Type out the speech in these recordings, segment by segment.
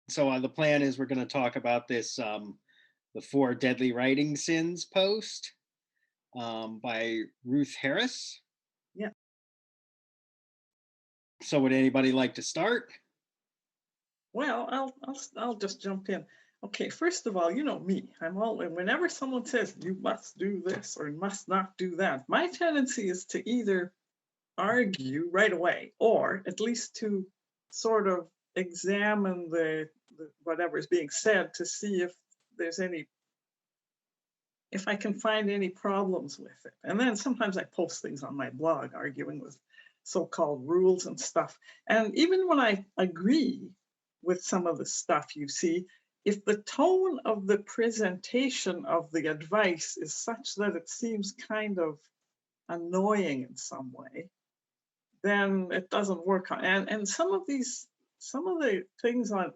So the plan is we're going to talk about this the Four Deadly Writing Sins post by Ruth Harris. Yeah. So would anybody like to start? Well, I'll just jump in. Okay, first of all, you know me. I'm all whenever someone says you must do this or you must not do that, my tendency is to either argue right away or at least to sort of examine the whatever is being said to see if there's any if I can find any problems with it. And then sometimes I post things on my blog arguing with so-called rules and stuff. And even when I agree with some of the stuff you see, if the tone of the presentation of the advice is such that it seems kind of annoying in some way, then it doesn't work. And some of the things on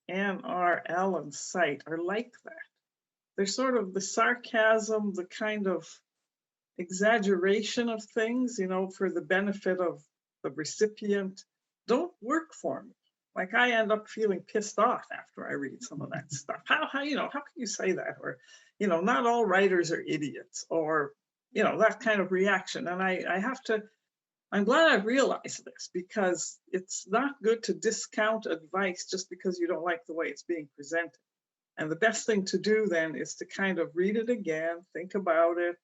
Anne R. Allen's site are like that. They're sort of the sarcasm, the kind of exaggeration of things, you know, for the benefit of the recipient, don't work for me. Like I end up feeling pissed off after I read some of that stuff. How can you say that? Or, not all writers are idiots, or, that kind of reaction. And I have to, I'm glad I've realized this because it's not good to discount advice just because you don't like the way it's being presented. And the best thing to do then is to kind of read it again, think about it,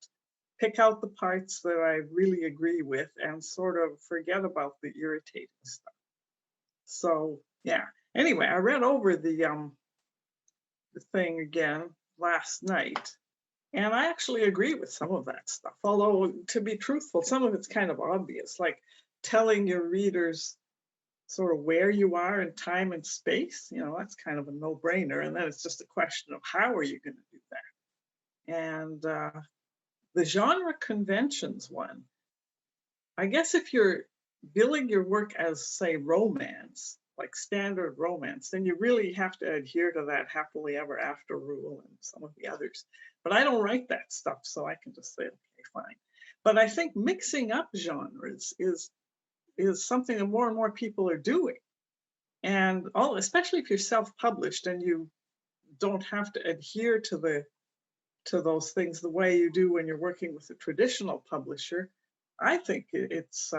pick out the parts that I really agree with, and sort of forget about the irritating stuff. So yeah. Anyway, I read over the thing again last night, and I actually agree with some of that stuff. Although, to be truthful, some of it's kind of obvious, like telling your readers sort of where you are in time and space, that's kind of a no-brainer. And then it's just a question of how are you going to do that? And the genre conventions one, I guess if you're billing your work as, say, romance, like standard romance, then you really have to adhere to that happily ever after rule and some of the others. But I don't write that stuff, so I can just say, okay, fine. But I think mixing up genres is something that more and more people are doing. And especially if you're self-published and you don't have to adhere to those things the way you do when you're working with a traditional publisher, I think it's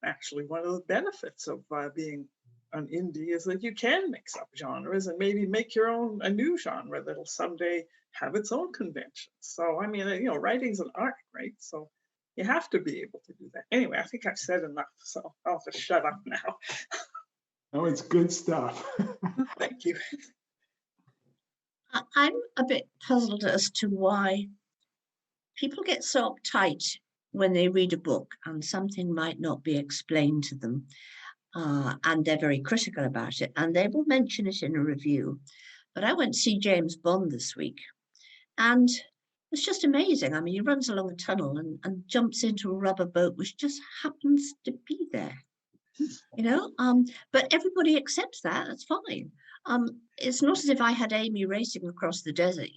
actually one of the benefits of being an indie is that you can mix up genres and maybe make a new genre that'll someday have its own conventions. So, I mean, writing's an art, right? So you have to be able to do that. Anyway, I think I've said enough, so I'll just shut up now. Oh, it's good stuff. Thank you. I'm a bit puzzled as to why people get so uptight when they read a book and something might not be explained to them, and they're very critical about it, and they will mention it in a review. But I went to see James Bond this week, and it's just amazing. I mean, he runs along a tunnel and jumps into a rubber boat, which just happens to be there. But everybody accepts that. That's fine. It's not as if I had Amy racing across the desert,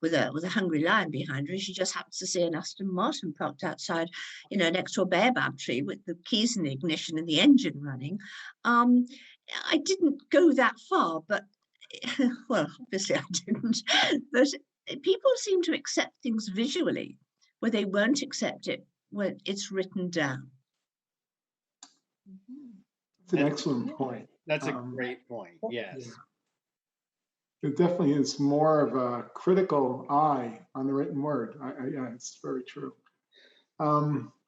with a hungry lion behind her. She just happens to see an Aston Martin parked outside, next to a baobab tree with the keys in the ignition and the engine running. I didn't go that far, but well, obviously I didn't. But people seem to accept things visually where they won't accept it when it's written down. It's an excellent point. That's a great point. Yes. Yeah. There definitely is more of a critical eye on the written word. Yeah, it's very true.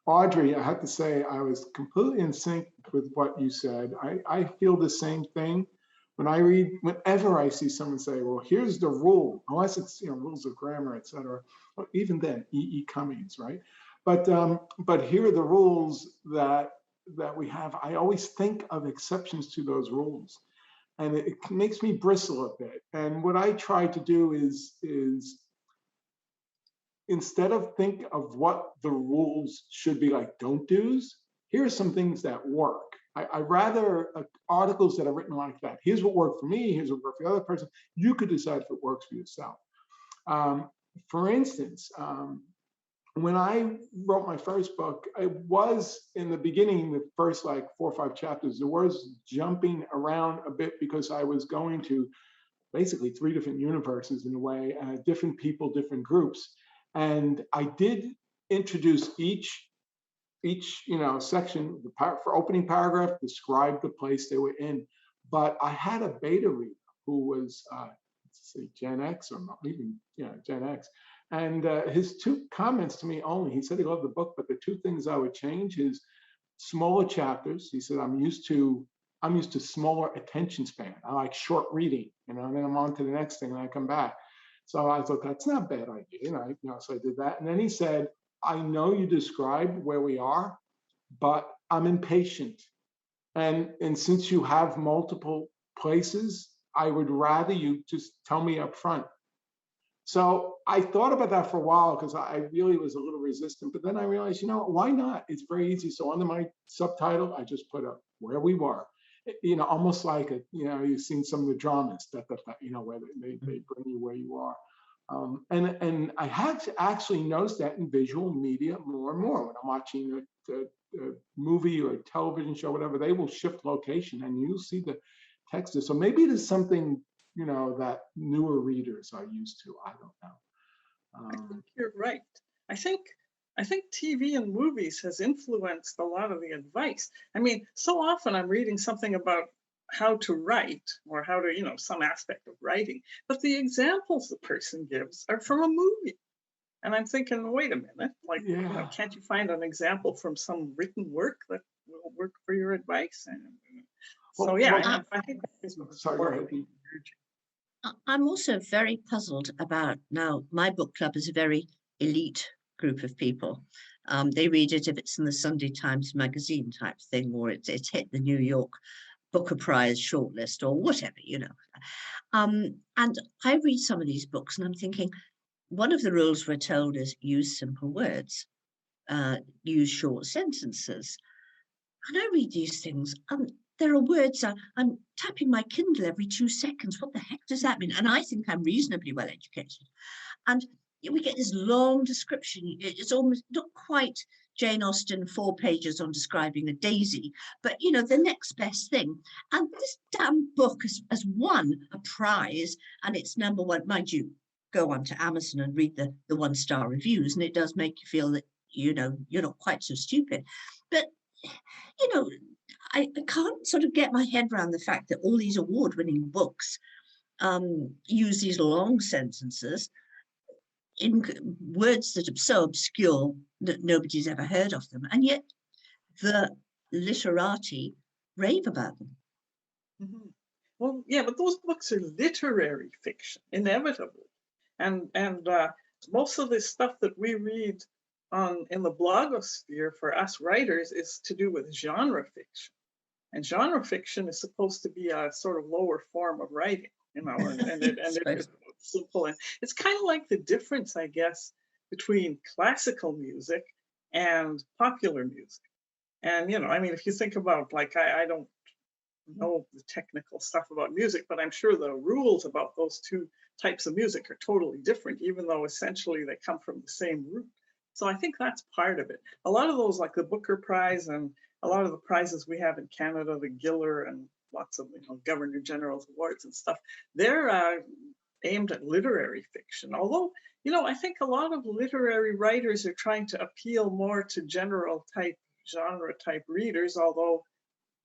Audrey, I have to say, I was completely in sync with what you said. I feel the same thing. Whenever I see someone say, well, here's the rule, unless it's, rules of grammar, et cetera, well, even then, E.E. Cummings, right? But here are the rules that we have. I always think of exceptions to those rules, and it makes me bristle a bit. And what I try to do is instead of think of what the rules should be like don't do's, here are some things that work. I rather articles that are written like that. Here's what worked for me, here's what worked for the other person. You could decide if it works for yourself. For instance, when I wrote my first book, it was in the beginning, the first like 4 or 5 chapters, there was jumping around a bit because I was going to basically 3 different universes in a way, different people, different groups. And I did introduce each section, for opening paragraph, describe the place they were in. But I had a beta reader who was, let's see, Gen X or not even, Gen X. And his 2 comments to me only, he said he loved the book, but the 2 things I would change is smaller chapters. He said, I'm used to smaller attention span. I like short reading, and then I'm on to the next thing and I come back. So I thought that's not a bad idea. So I did that. And then he said, I know you described where we are, but I'm impatient. And since you have multiple places, I would rather you just tell me up front. So I thought about that for a while because I really was a little resistant, but then I realized, why not? It's very easy. So under my subtitle, I just put up where we were, almost like you've seen some of the dramas where they bring you where you are. And I had to actually notice that in visual media more and more when I'm watching a movie or a television show, whatever, they will shift location and you'll see the text. So maybe it is something that newer readers are used to. I don't know. I think you're right. I think TV and movies has influenced a lot of the advice. I mean, so often I'm reading something about how to write or how to, some aspect of writing, but the examples the person gives are from a movie. And I'm thinking, wait a minute, can't you find an example from some written work that will work for your advice? And so, I think sorry, go ahead. I'm also very puzzled about now. My book club is a very elite group of people. They read it if it's in the Sunday Times Magazine type thing, or it's hit the New York Booker Prize shortlist or whatever, And I read some of these books and I'm thinking, one of the rules we're told is use simple words, use short sentences. And I read these things and there are words, I'm tapping my Kindle every 2 seconds. What the heck does that mean? And I think I'm reasonably well educated. And we get this long description. It's almost not quite Jane Austen 4 pages on describing a daisy, but the next best thing. And this damn book has won a prize and it's #1. Mind you, go on to Amazon and read the 1-star reviews, and it does make you feel that you're not quite so stupid. But I can't sort of get my head around the fact that all these award-winning books use these long sentences in words that are so obscure that nobody's ever heard of them, and yet the literati rave about them. Mm-hmm. Well, yeah, but those books are literary fiction, inevitably, and most of the stuff that we read in the blogosphere for us writers is to do with genre fiction, and genre fiction is supposed to be a sort of lower form of writing, and it is simple, and it's kind of like the difference, I guess, between classical music and popular music. And if you think about, like, I don't know the technical stuff about music, but I'm sure the rules about those 2 types of music are totally different, even though essentially they come from the same root. So I think that's part of it. A lot of those, like the Booker Prize and a lot of the prizes we have in Canada, the Giller and lots of Governor General's awards and stuff, they're aimed at literary fiction. Although, I think a lot of literary writers are trying to appeal more to genre type readers. Although,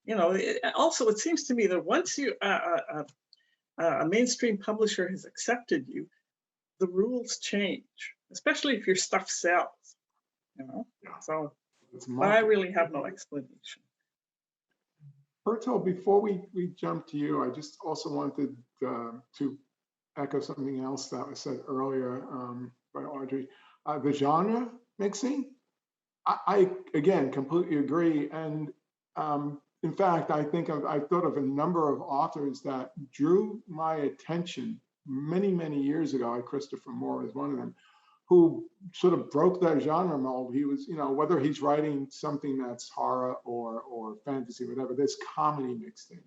it seems to me that once you a mainstream publisher has accepted you, the rules change, especially if your stuff sells. So, but I really have no explanation. Berto, before we jump to you, I just also wanted to echo something else that was said earlier by Audrey. The genre mixing, I again completely agree. And in fact, I think I thought of a number of authors that drew my attention many, many years ago. Christopher Moore is one of them, who sort of broke that genre mold. He was, whether he's writing something that's horror or fantasy, whatever, there's comedy mixed in,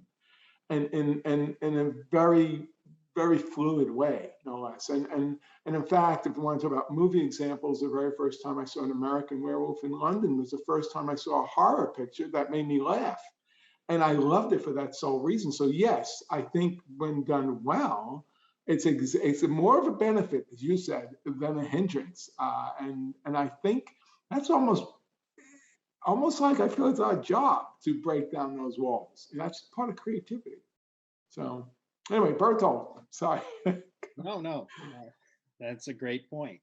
and in a very, very fluid way, no less. And in fact, if you want to talk about movie examples, the very first time I saw An American Werewolf in London was the first time I saw a horror picture that made me laugh. And I loved it for that sole reason. So yes, I think when done well, it's more of a benefit, as you said, than a hindrance. And I think that's almost like I feel it's our job to break down those walls. And that's part of creativity. So anyway, Bertolt, sorry. No, that's a great point.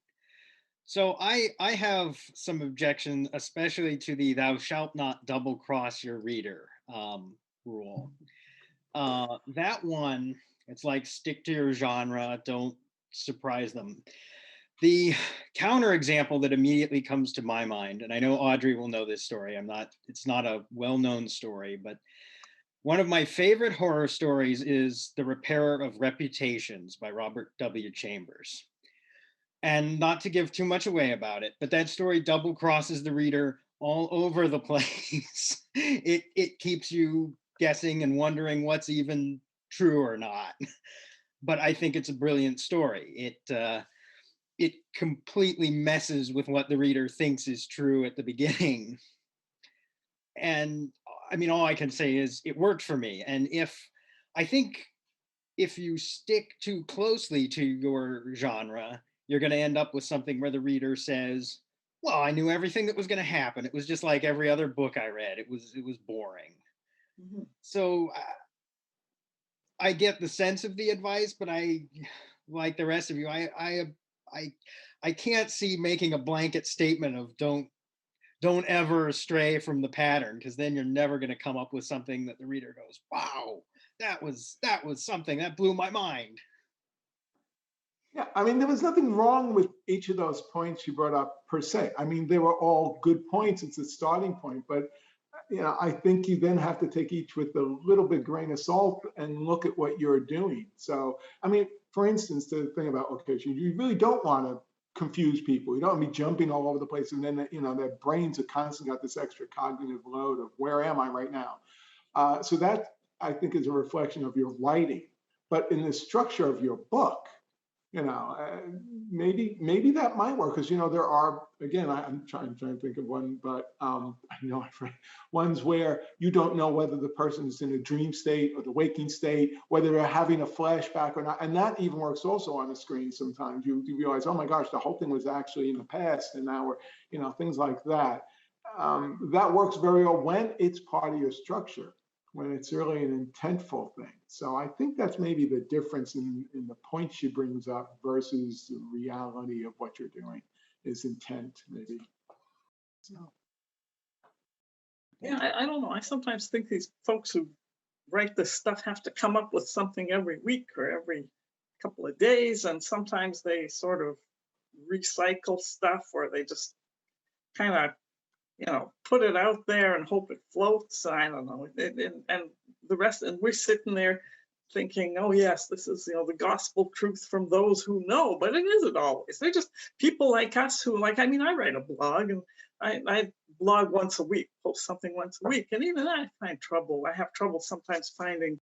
So I have some objection, especially to the "thou shalt not double cross your reader" rule. That one, it's like stick to your genre, don't surprise them. The counterexample that immediately comes to my mind, and I know Audrey will know this story. It's not a well-known story, but one of my favorite horror stories is The Repairer of Reputations by Robert W. Chambers. And not to give too much away about it, but that story double crosses the reader all over the place. It keeps you guessing and wondering what's even true or not. But I think it's a brilliant story. It completely messes with what the reader thinks is true at the beginning. And I mean, all I can say is it worked for me. And I think if you stick too closely to your genre, you're going to end up with something where the reader says, well, I knew everything that was going to happen. It was just like every other book I read. It was boring. Mm-hmm. So I get the sense of the advice, but I, like the rest of you, I can't see making a blanket statement of don't ever stray from the pattern, because then you're never going to come up with something that the reader goes, wow, that was something that blew my mind. Yeah, I mean, there was nothing wrong with each of those points you brought up per se. I mean, they were all good points. It's a starting point, but I think you then have to take each with a little bit grain of salt and look at what you're doing. So, I mean, for instance, the thing about location, you really don't want to confuse people. You don't want to be jumping all over the place, and then their brains are constantly got this extra cognitive load of where am I right now. So that I think is a reflection of your writing, but in the structure of your book, maybe that might work, because there are, again, I'm trying to think of one, but I know I've read ones where you don't know whether the person is in a dream state or the waking state, whether they're having a flashback or not, and that even works also on the screen. Sometimes you realize, oh my gosh, the whole thing was actually in the past, and now we're things like that. That works very well when it's part of your structure, when it's really an intentful thing. So I think that's maybe the difference in the points she brings up versus the reality of what you're doing is intent, maybe. So. Yeah, I don't know. I sometimes think these folks who write this stuff have to come up with something every week or every couple of days, and sometimes they sort of recycle stuff, or they just kind of put it out there and hope it floats. I don't know. And the rest, and we're sitting there thinking, oh yes, this is the gospel truth from those who know, but it isn't always. They're just people like us who I write a blog, and I blog once a week, post something once a week, and even I have trouble sometimes finding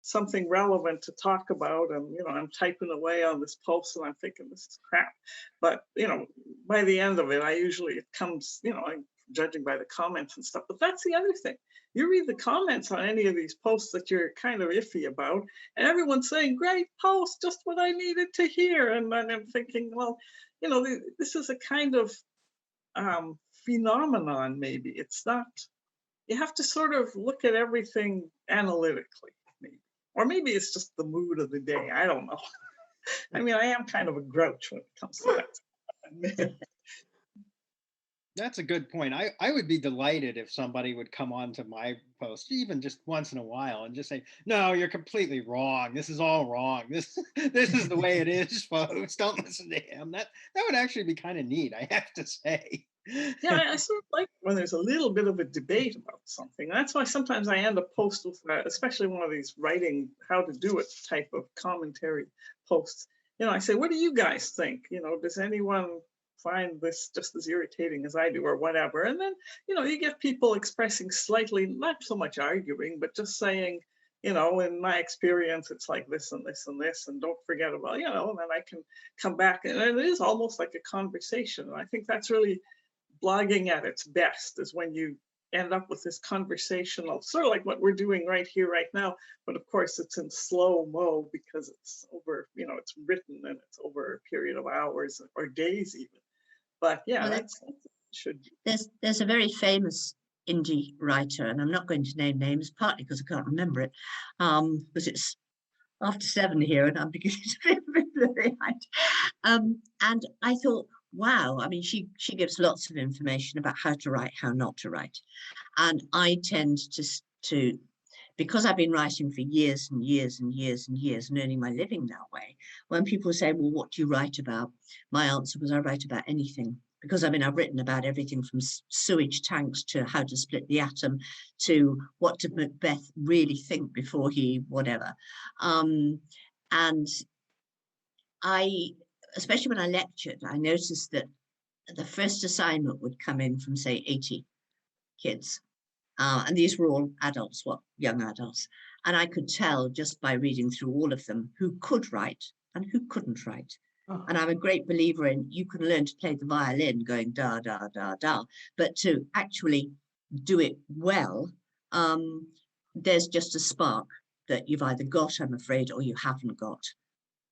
something relevant to talk about, and I'm typing away on this post and I'm thinking this is crap, but by the end of it, it comes, judging by the comments and stuff. But that's the other thing. You read the comments on any of these posts that you're kind of iffy about, and everyone's saying, great post, just what I needed to hear. And I'm thinking, well, this is a kind of phenomenon, maybe. It's not, you have to sort of look at everything analytically, maybe. Or maybe it's just the mood of the day. I don't know. I mean, I am kind of a grouch when it comes to that. That's a good point. I would be delighted if somebody would come on to my post, even just once in a while, and just say, no, you're completely wrong. This is all wrong. This is the way it is, folks. Don't listen to him. That would actually be kind of neat, I have to say. Yeah, I sort of like when there's a little bit of a debate about something. That's why sometimes I end up posts with, especially one of these writing how to do it type of commentary posts. I say, what do you guys think? Does anyone find this just as irritating as I do, or whatever? And then, you get people expressing slightly, not so much arguing, but just saying, you know, in my experience, it's like this and this and this, and don't forget about, you know, and then I can come back, and it is almost like a conversation. And I think that's really blogging at its best, is when you end up with this conversational, sort of like what we're doing right here, right now. But of course, it's in slow mo because it's over, you know, it's written and it's over a period of hours or days even. But yeah, Well, that's should be. there's a very famous indie writer, and I'm not going to name names, partly because I can't remember it, because it's after 7 here and I'm beginning to feel a bit blurry-eyed. And I thought, wow, I mean, she gives lots of information about how to write, how not to write. And I tend to, because I've been writing for years and years and years and years and earning my living that way, when people say, well, what do you write about? My answer was, I write about anything. Because I mean, I've written about everything from sewage tanks to how to split the atom to what did Macbeth really think before he whatever. And I, especially when I lectured, I noticed that the first assignment would come in from, say, 80 kids. And these were all adults, young adults. And I could tell just by reading through all of them who could write and who couldn't write. And I'm a great believer in, you can learn to play the violin going da, da, da, da, but to actually do it well, there's just a spark that you've either got, I'm afraid, or you haven't got,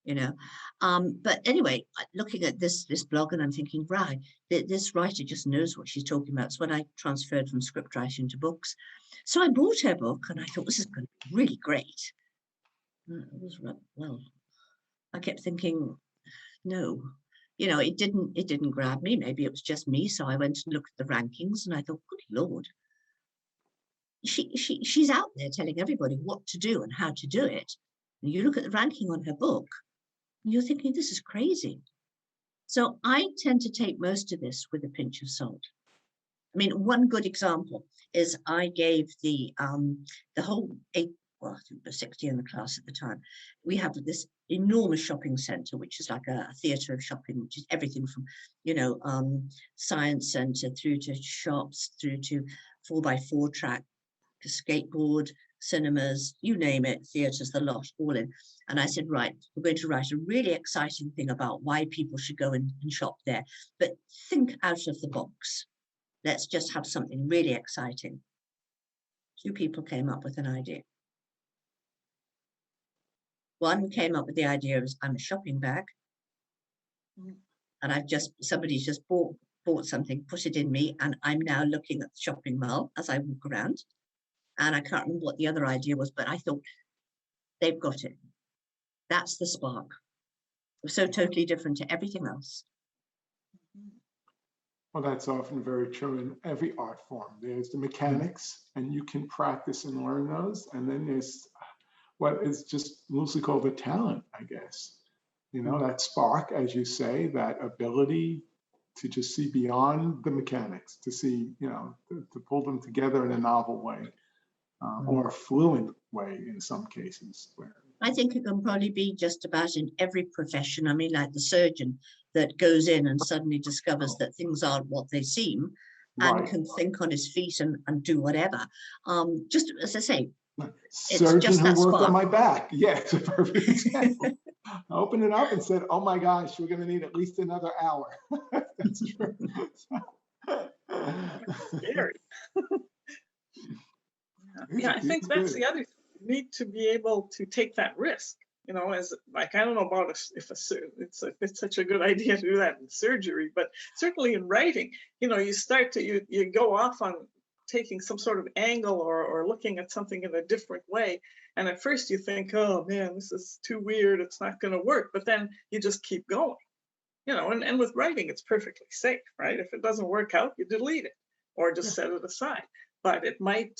you know. But anyway, looking at this blog, and I'm thinking, right, this writer just knows what she's talking about. It's when I transferred from script writing to books. So I bought her book and I thought, this is going to be really great. It was, well, I kept thinking, no, you know, it didn't grab me. Maybe it was just me. So I went and looked at the rankings and I thought, good Lord, she's out there telling everybody what to do and how to do it. And you look at the ranking on her book and you're thinking, this is crazy. So I tend to take most of this with a pinch of salt. I mean, one good example is I gave the whole I think there were 60 in the class at the time. We have this enormous shopping centre, which is like a theatre of shopping, which is everything from, you know, science centre through to shops, through to 4x4 track, to skateboard, cinemas, you name it, theatres, the lot, all in. And I said, right, we're going to write a really exciting thing about why people should go and shop there. But think out of the box. Let's just have something really exciting. 2 people came up with an idea. One came up with the idea of, I'm a shopping bag, and somebody's just bought something, put it in me, and I'm now looking at the shopping mall as I walk around. And I can't remember what the other idea was, but I thought, they've got it. That's the spark. It was so totally different to everything else. Well, that's often very true in every art form. There's the mechanics, and you can practice and learn those. And then there's what is just loosely called the talent, I guess. You know, that spark, as you say, that ability to just see beyond the mechanics, to see, you know, to pull them together in a novel way, or a fluent way in some cases. I think it can probably be just about in every profession. I mean, like the surgeon that goes in and suddenly discovers that things aren't what they seem, and can think on his feet and do whatever. Just as I say, Surgeon just who that worked spark. on my back. Yeah, it's a perfect example. I opened it up and said, oh my gosh, we're going to need at least another hour. That's true. Scary. Yeah, I think that's the other thing. You need to be able to take that risk. You know, as like, I don't know about if it's such a good idea to do that in surgery, but certainly in writing, you know, you start to, you go off on taking some sort of angle or looking at something in a different way. And at first you think, oh man, this is too weird, it's not going to work. But then you just keep going, you know, and with writing, it's perfectly safe, right? If it doesn't work out, you delete it or just set it aside. But it might,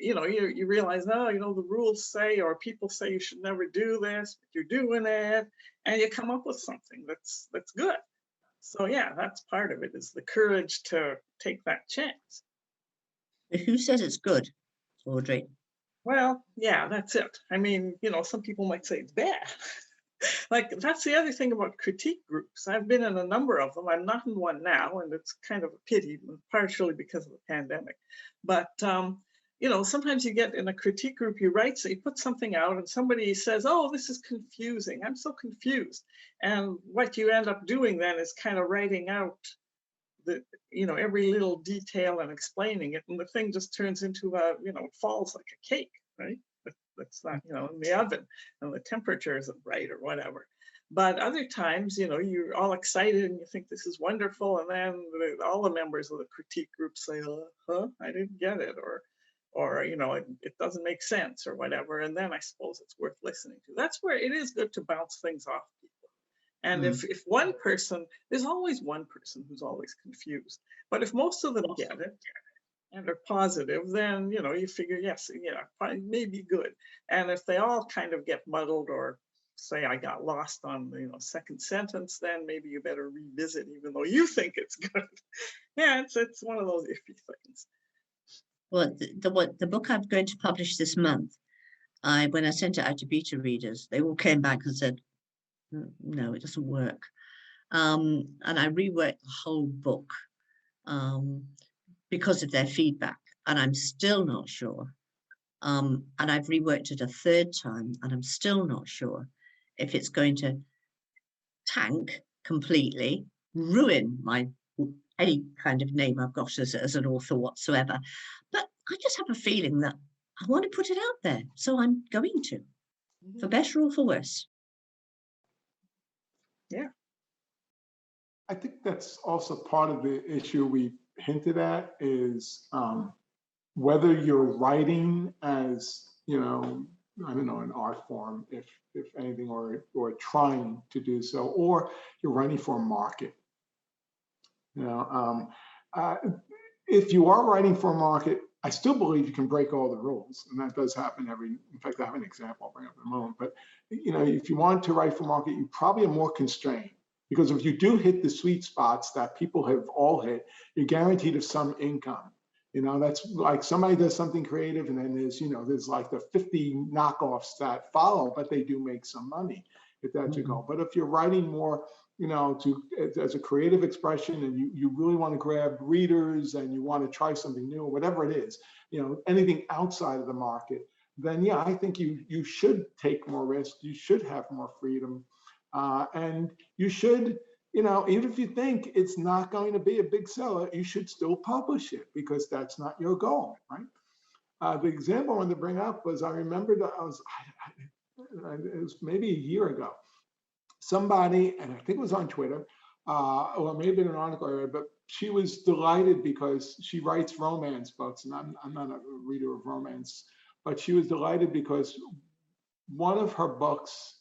you know, you realize, no, you know, the rules say, or people say you should never do this, but you're doing it, and you come up with something that's good. So yeah, that's part of it, is the courage to take that chance. Who says it's good, Audrey? Well, yeah, that's it. I mean, you know, some people might say it's bad. Like, that's the other thing about critique groups. I've been in a number of them. I'm not in one now, and it's kind of a pity, partially because of the pandemic. But, sometimes you get in a critique group, you put something out and somebody says, oh, this is confusing. I'm so confused. And what you end up doing then is kind of writing out every little detail and explaining it. And the thing just turns into it falls like a cake, right? That's not, in the oven and the temperature isn't right or whatever. But other times, you're all excited and you think this is wonderful. And then all the members of the critique group say, I didn't get it. Or it doesn't make sense or whatever. And then I suppose it's worth listening to. That's where it is good to bounce things off people. And if one person, there's always one person who's always confused. But if most of them get it and are positive, then, you figure, yes, probably maybe good. And if they all kind of get muddled or say I got lost on the second sentence, then maybe you better revisit even though you think it's good. Yeah, it's one of those iffy things. Well, the book I'm going to publish this month, when I sent it out to beta readers, they all came back and said, no, it doesn't work. And I reworked the whole book because of their feedback, and I'm still not sure. And I've reworked it a third time, and I'm still not sure if it's going to tank completely, ruin any kind of name I've got as an author whatsoever. But I just have a feeling that I want to put it out there, so I'm going to, for better or for worse. Yeah. I think that's also part of the issue we hinted at is whether you're writing as, I don't know, an art form, if anything, or trying to do so, or you're writing for a market. If you are writing for a market, I still believe you can break all the rules, and that does happen in fact, I have an example I'll bring up in a moment, but if you want to write for market, you probably are more constrained, because if you do hit the sweet spots that people have all hit, you're guaranteed of some income. That's like somebody does something creative and then there's like the 50 knockoffs that follow, but they do make some money if that's your goal. But if you're writing more, as a creative expression and you really want to grab readers and you want to try something new or whatever it is, anything outside of the market, then yeah, I think you should take more risk. You should have more freedom. And you should, even if you think it's not going to be a big seller, you should still publish it because that's not your goal, right? The example I wanted to bring up was I remember that it was maybe a year ago, somebody, and I think it was on Twitter, or maybe in an article I read, but she was delighted because she writes romance books, and I'm not a reader of romance, but she was delighted because one of her books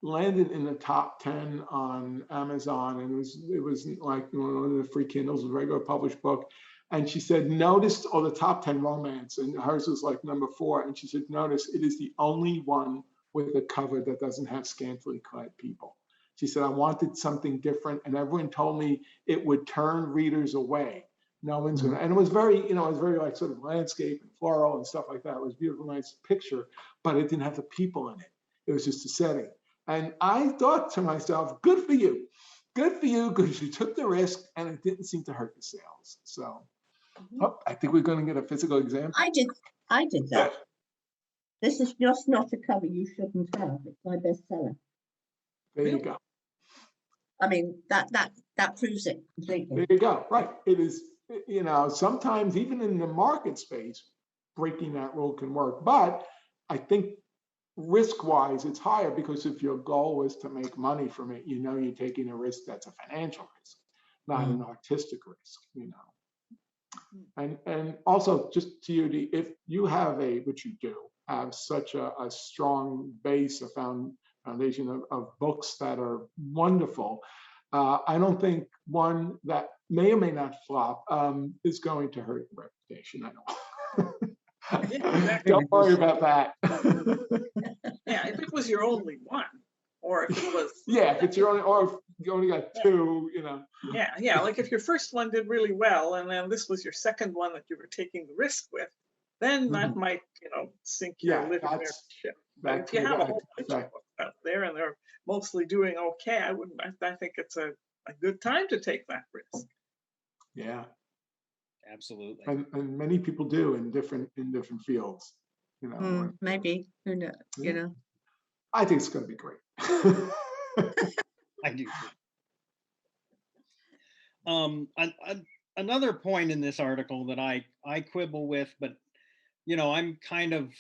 landed in the top 10 on Amazon, and it was like one of the free Kindles, a regular published book. And she said, notice all the top 10 romance, and hers was like number 4. And she said, notice it is the only one with a cover that doesn't have scantily clad people. She said, I wanted something different, and everyone told me it would turn readers away. No one's gonna, and it was very, it was very like sort of landscape and floral and stuff like that. It was a beautiful, nice picture, but it didn't have the people in it. It was just a setting. And I thought to myself, good for you, because you took the risk and it didn't seem to hurt the sales. So I think we're going to get a physical example. I did that. This is just not a cover you shouldn't have. It's my bestseller. There you go. I mean, that proves it completely. There you go. Right. It is, sometimes even in the market space, breaking that rule can work. But I think risk-wise, it's higher because if your goal was to make money from it, you're taking a risk that's a financial risk, not an artistic risk, And also, just to you, if you have which you do, have such a strong base, a foundation of books that are wonderful, I don't think one that may or may not flop is going to hurt your reputation. I don't. Exactly. Don't worry about that. Yeah, if it was your only one, or if it was if it's your only, or if you only got 2, Yeah, like if your first one did really well, and then this was your second one that you were taking the risk with, then that might, sink your literary ship. But if you have a whole bunch of books out there and they're mostly doing okay, I think it's a good time to take that risk. Yeah. Absolutely. And many people do in different fields, you know. Maybe, who knows, you Yeah. know. I think it's going to be great. I do too. Another point in this article that I quibble with, but you know, I'm kind of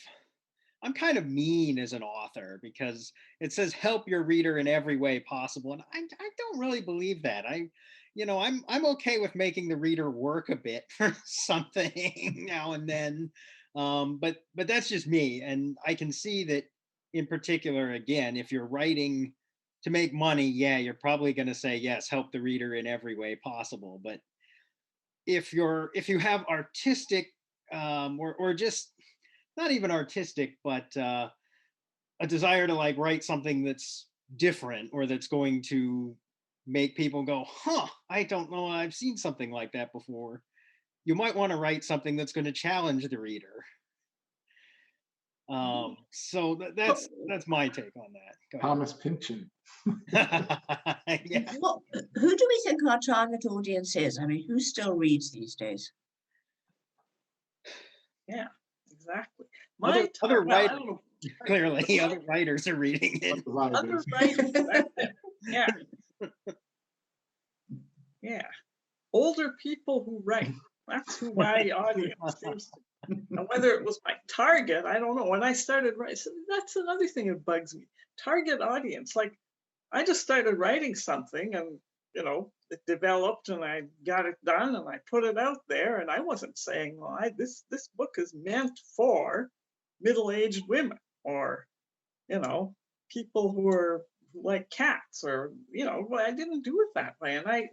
mean as an author, because it says help your reader in every way possible, and I don't really believe that. I'm okay with making the reader work a bit for something now and then, but that's just me, and I can see that in particular, again, if you're writing to make money, yeah, you're probably going to say yes, help the reader in every way possible. But if you have artistic, or just not even artistic, but a desire to like write something that's different, or that's going to make people go, huh, I don't know, I've seen something like that before, you might want to write something that's going to challenge the reader. So that's my take on that. Go Thomas Pynchon. ahead. Yeah. Who do we think our target audience is? I mean, who still reads these days? Yeah, exactly. Other Well, I writers, don't know. clearly, other writers are reading it. Other writers, that's it. Yeah. Yeah. Older people who write. That's who my audience seems to. And whether it was my target, I don't know. When I started writing, so that's another thing that bugs me. Target audience. Like, I just started writing something, and it developed, and I got it done, and I put it out there, and I wasn't saying, well, this book is meant for middle-aged women, or people who are like cats, or well, I didn't do it that way. And I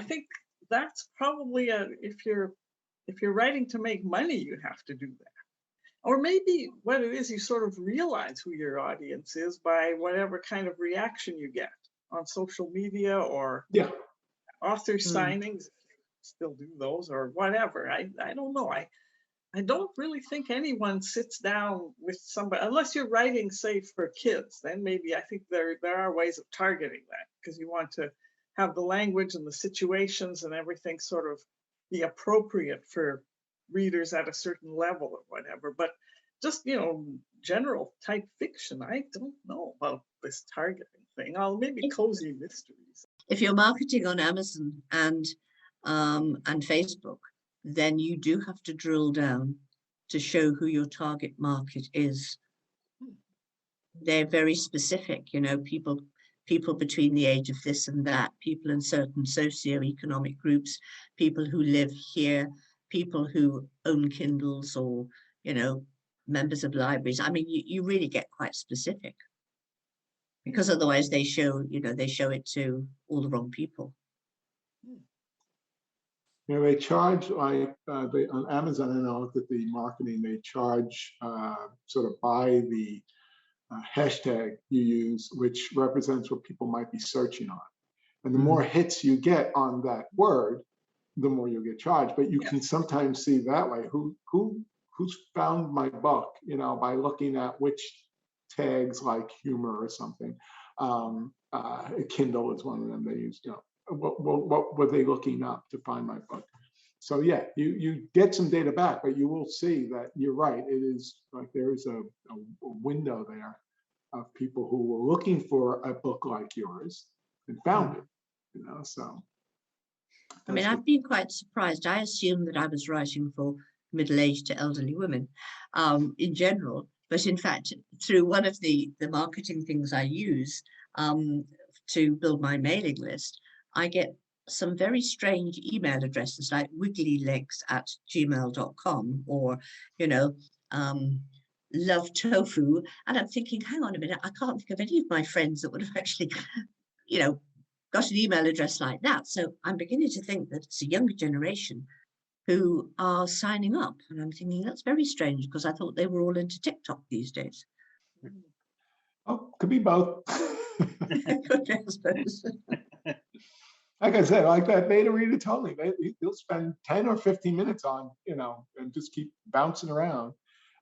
think that's probably if you're writing to make money, you have to do that. Or maybe what it is, you sort of realize who your audience is by whatever kind of reaction you get on social media, or Yeah. author signings, still do those, or whatever. I don't know. I don't really think anyone sits down with somebody, unless you're writing, say, for kids. Then maybe I think there are ways of targeting that, because you want to have the language and the situations and everything sort of be appropriate for readers at a certain level or whatever. But just general type fiction, I don't know about this targeting thing. Maybe cozy mysteries. If you're marketing on Amazon and Facebook, then you do have to drill down to show who your target market is. They're very specific, people between the age of this and that, people in certain socioeconomic groups, people who live here, people who own Kindles, or, members of libraries. I mean, you really get quite specific, because otherwise they show it to all the wrong people. They charge like on Amazon. I know that the marketing, they charge sort of by the hashtag you use, which represents what people might be searching on. And the more hits you get on that word, the more you get charged. But you can sometimes see that way who's found my book, by looking at which tags, like humor or something. Kindle is one of them they use. What were they looking up to find my book? So yeah, you get some data back, but you will see that you're right. It is like there is a window there of people who were looking for a book like yours and found it. So. I mean, I've been quite surprised. I assumed that I was writing for middle-aged to elderly women in general, but in fact, through one of the marketing things I use to build my mailing list, I get some very strange email addresses like wigglylegs@gmail.com, or, love tofu. And I'm thinking, hang on a minute, I can't think of any of my friends that would have actually, got an email address like that. So I'm beginning to think that it's a younger generation who are signing up. And I'm thinking that's very strange, because I thought they were all into TikTok these days. Oh, could be both. I suppose. Like I said, like that beta reader told me, they'll spend 10 or 15 minutes on, and just keep bouncing around.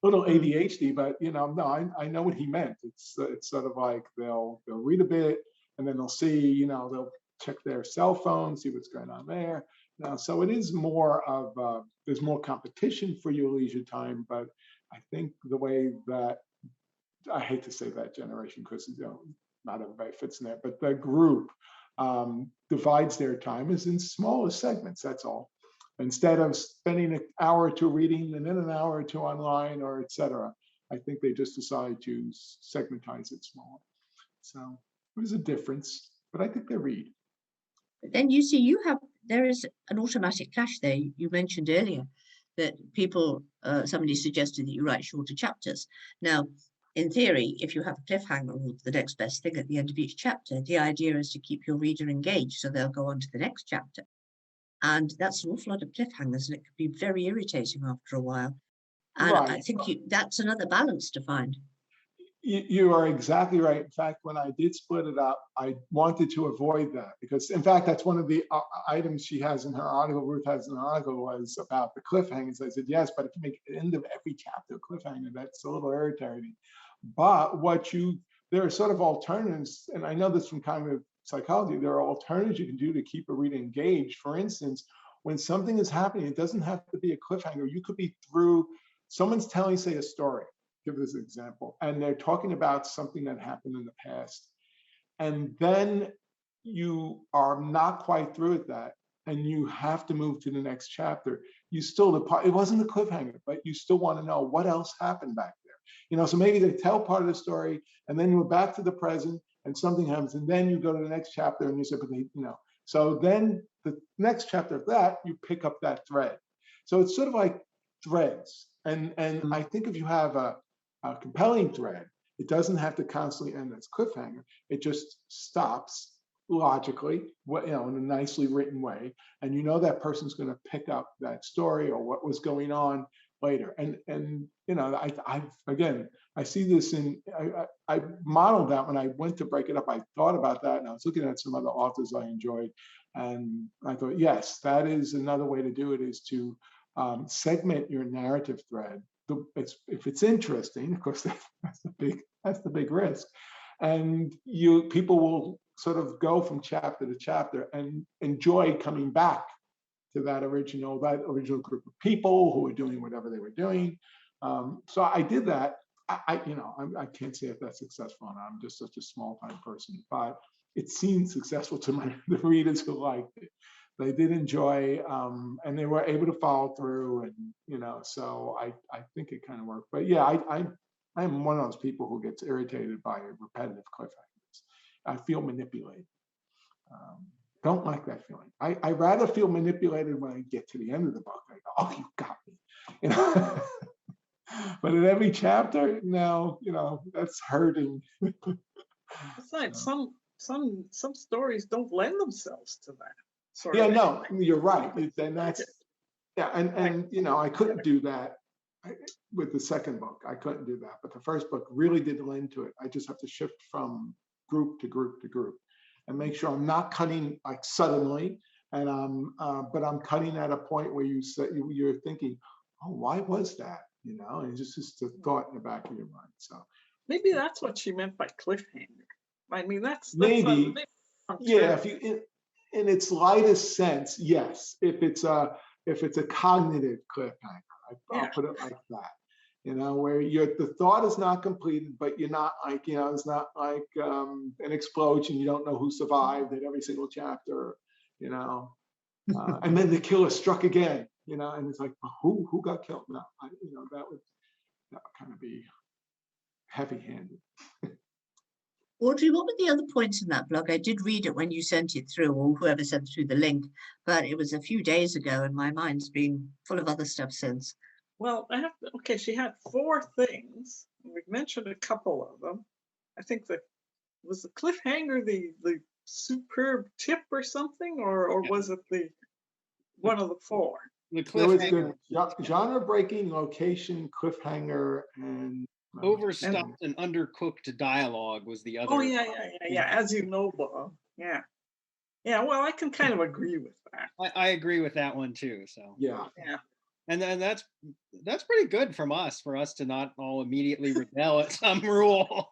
A little ADHD, but no, I know what he meant. It's sort of like they'll read a bit, and then they'll see, they'll check their cell phone, see what's going on there, Now, so it is more of, there's more competition for your leisure time, but I think the way that, I hate to say that generation because, you know, not everybody fits in there, but the group divides their time is in smaller segments, that's all. Instead of spending an hour or two reading and then an hour or two online or et cetera, I think they just decide to segmentize it smaller. So there's a difference, but I think they read. But then you see, there is an automatic clash there. You mentioned earlier that somebody suggested that you write shorter chapters. Now, in theory, if you have a cliffhanger or the next best thing at the end of each chapter, the idea is to keep your reader engaged so they'll go on to the next chapter. And that's an awful lot of cliffhangers, and it can be very irritating after a while. And Right. I think that's another balance to find. You are exactly right. In fact, when I did split it up, I wanted to avoid that because, in fact, that's one of the items she has in her article, Ruth has in her article, was about the cliffhangers. I said, yes, but if you make the end of every chapter a cliffhanger, that's a little irritating. But there are sort of alternatives, and I know this from cognitive psychology, there are alternatives you can do to keep a reader engaged. For instance, when something is happening, it doesn't have to be a cliffhanger. You could be someone's telling, say, a story. Give this example, and they're talking about something that happened in the past, and then you are not quite through with that, and you have to move to the next chapter. It wasn't a cliffhanger, but you still want to know what else happened back there. You know, so maybe they tell part of the story, and then you're back to the present, and something happens, and then you go to the next chapter, and you say, but they, you know, so then the next chapter of that, you pick up that thread. So it's sort of like threads, and I think if you have a compelling thread, it doesn't have to constantly end as cliffhanger. It just stops logically, you know, in a nicely written way, and you know that person's going to pick up that story or what was going on later. And you know, I see this I modeled that when I went to break it up. I thought about that, and I was looking at some other authors I enjoyed, and I thought, yes, that is another way to do it, is to segment your narrative thread. If it's interesting, of course, that's the big risk, and people will sort of go from chapter to chapter and enjoy coming back to that original group of people who were doing whatever they were doing. So I did that. I can't say if that's successful or not. I'm just such a small time person, but it seemed successful to the readers who liked it. They did enjoy, and they were able to follow through, and you know, so I think it kind of worked. But yeah, I'm one of those people who gets irritated by repetitive cliffhangers. I feel manipulated. Don't like that feeling. I rather feel manipulated when I get to the end of the book. I go, oh, you got me, you know. But in every chapter, no, you know, that's hurting. Besides, some stories don't lend themselves to that. Yeah, no, you're right. And that's, yeah, and you know, I couldn't do that with the second book. I couldn't do that, but the first book really did lend to it. I just have to shift from group to group to group and make sure I'm not cutting like suddenly, and but I'm cutting at a point where you're thinking, oh, why was that? You know, and it's just a thought in the back of your mind. So maybe that's what she meant by cliffhanger. I mean, that's maybe yeah. If you in its lightest sense, yes. If it's a cognitive cliffhanger, I'll put it like that. You know, where the thought is not completed, but you're not like, you know, it's not like an explosion. You don't know who survived at every single chapter. You know, and then the killer struck again. You know, and it's like, who got killed? No, you know, that would kind of be heavy-handed. Audrey, what were the other points in that blog? I did read it when you sent it through, or whoever sent through the link, but it was a few days ago and my mind's been full of other stuff since. Well, she had 4 things. We've mentioned a couple of them. I think was the cliffhanger the superb tip or something, or was it the one of the 4? The cliffhanger, genre-breaking, location, cliffhanger, and overstuffed and undercooked dialogue was the other. Oh yeah. As you know, Bob. Yeah. Well, I can kind of agree with that. I agree with that one too. So yeah. And then that's pretty good for us to not all immediately rebel at some rule.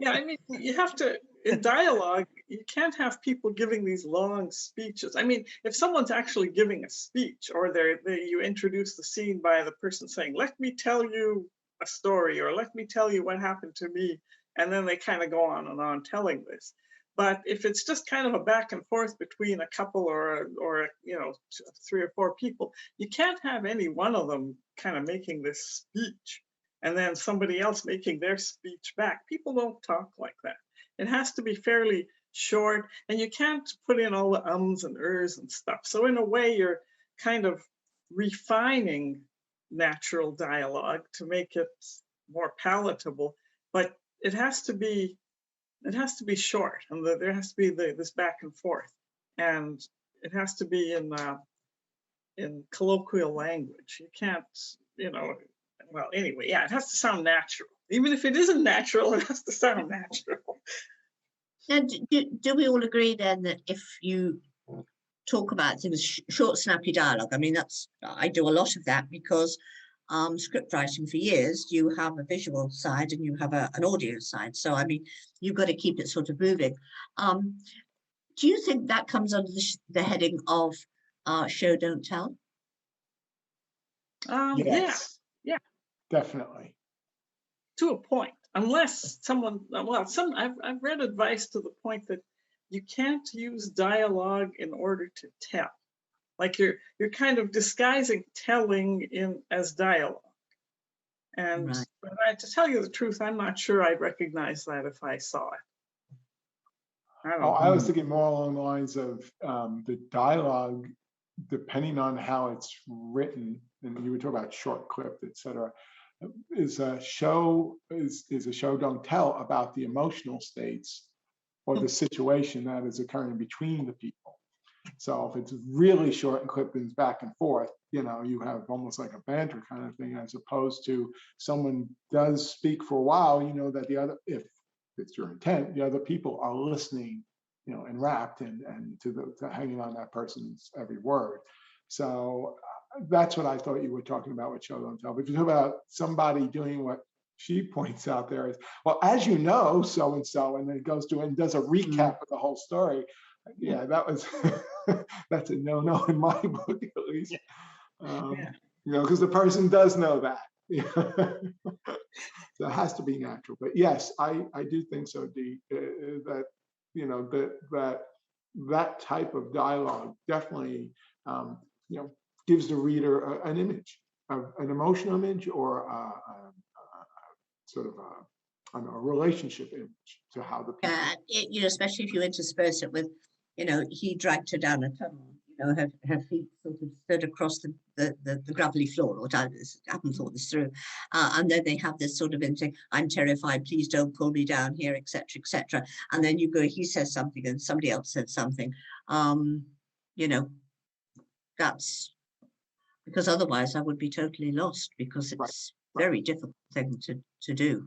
Yeah, I mean, you have to. in dialogue, you can't have people giving these long speeches. I mean, if someone's actually giving a speech, or you introduce the scene by the person saying, "Let me tell you a story," or "Let me tell you what happened to me," and then they kind of go on and on telling this. But if it's just kind of a back and forth between a couple or you know, 3 or 4 people, you can't have any one of them kind of making this speech and then somebody else making their speech back. People don't talk like that. It has to be fairly short, and you can't put in all the ums and ers and stuff. So in a way, you're kind of refining natural dialogue to make it more palatable, but it has to be short, and there has to be this back and forth, and it has to be in colloquial language. You can't, you know, well, anyway, yeah, it has to sound natural. Even if it isn't natural, it has to sound natural. And do we all agree then that if you talk about things, short, snappy dialogue, I mean, I do a lot of that because script writing for years, you have a visual side and you have an audio side. So, I mean, you've got to keep it sort of moving. Do you think that comes under the heading of show, don't tell? Yes, Yeah, definitely. to a point, unless someone, well, I've read advice to the point that you can't use dialogue in order to tell. Like you're kind of disguising telling as dialogue. And Right. but to tell you the truth, I'm not sure I'd recognize that if I saw it. I don't know. I was thinking more along the lines of the dialogue, depending on how it's written, and you were talking about short clipped, et cetera, is a show don't tell about the emotional states or the situation that is occurring between the people. So if it's really short and clipped and back and forth, you know, you have almost like a banter kind of thing, as opposed to someone does speak for a while, you know, that the other, if it's your intent, the other people are listening, you know, enwrapped and to hanging on that person's every word. So that's what I thought you were talking about with show don't tell. But if you talk about somebody doing what she points out there is, well, as you know, so and so, and then it goes to and does a recap of the whole story. Yeah, that was that's a no in my book, at least. You know, because the person does know that. So it has to be natural. But yes, I do think so, Dee, that you know that type of dialogue definitely you know, gives the reader an image, an emotional image, or sort of a relationship image to how the people. You know, especially if you intersperse it with, you know, he dragged her down a tunnel. You know, her feet sort of stood across the gravelly floor, or I haven't thought this through. And then they have this sort of thing, I'm terrified, please don't pull me down here, etc., etc. And then you go, he says something and somebody else said something. You know, that's because otherwise I would be totally lost, because it's very difficult thing to do.